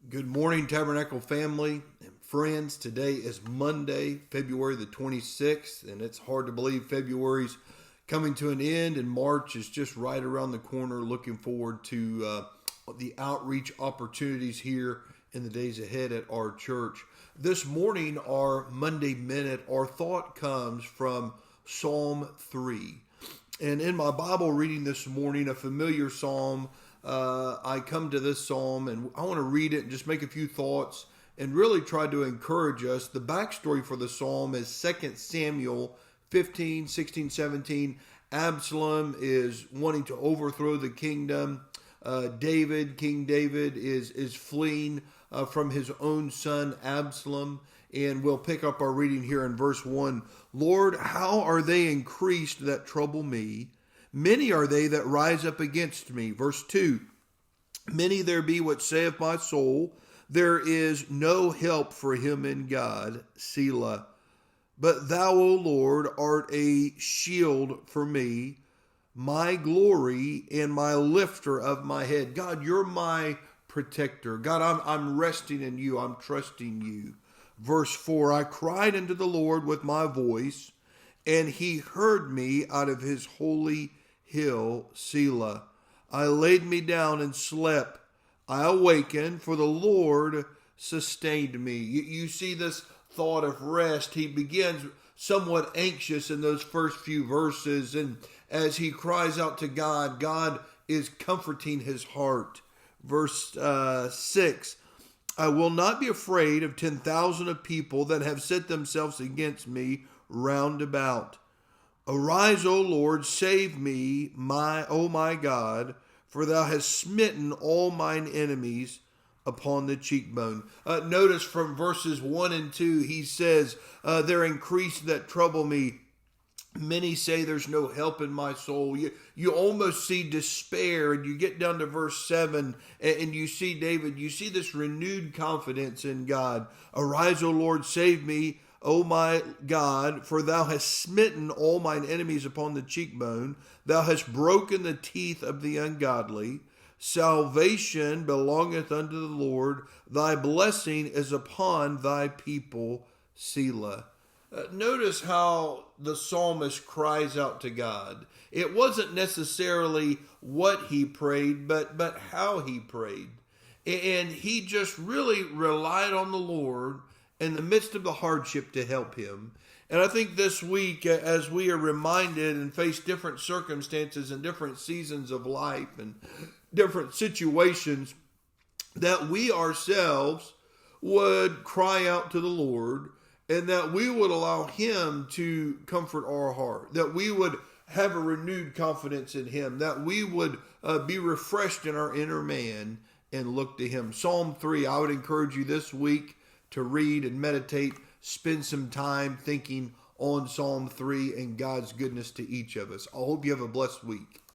Good morning, Tabernacle family and friends. Today is Monday, February the 26th, and it's hard to believe February's coming to an end, and March is just right around the corner. Looking forward to the outreach opportunities here in the days ahead at our church. This morning, our Monday Minute, our thought comes from Psalm 3. And in my Bible reading this morning, a familiar psalm, I come to this psalm and I want to read it and just make a few thoughts and really try to encourage us. The backstory for the psalm is 2 Samuel 15, 16, 17. Absalom is wanting to overthrow the kingdom. King David is fleeing from his own son Absalom. And we'll pick up our reading here in verse 1. Lord, how are they increased that trouble me? Many are they that rise up against me. Verse 2. Many there be which saith my soul, there is no help for him in God. Selah. But thou, O Lord, art a shield for me, my glory and my lifter of my head. God, you're my protector. God, I'm resting in you. I'm trusting you. Verse 4, I cried unto the Lord with my voice, and he heard me out of his holy hill, Selah. I laid me down and slept. I awakened, for the Lord sustained me. You see this thought of rest. He begins somewhat anxious in those first few verses, and as he cries out to God, God is comforting his heart. Verse 6, I will not be afraid of 10,000 of people that have set themselves against me round about. Arise, O Lord, save me, O my God, for thou hast smitten all mine enemies upon the cheekbone. Notice from verses 1 and 2, he says, they're increased that trouble me. Many say there's no help in my soul. You almost see despair, and you get down to verse 7, and you see David, you see this renewed confidence in God. Arise, O Lord, save me, O my God, for thou hast smitten all mine enemies upon the cheekbone. Thou hast broken the teeth of the ungodly. Salvation belongeth unto the Lord. Thy blessing is upon thy people, Selah. Notice how the psalmist cries out to God. It wasn't necessarily what he prayed, but how he prayed. And he just really relied on the Lord in the midst of the hardship to help him. And I think this week, as we are reminded and face different circumstances and different seasons of life and different situations, that we ourselves would cry out to the Lord, and that we would allow him to comfort our heart, that we would have a renewed confidence in him, that we would be refreshed in our inner man and look to him. Psalm 3, I would encourage you this week to read and meditate, spend some time thinking on Psalm 3 and God's goodness to each of us. I hope you have a blessed week.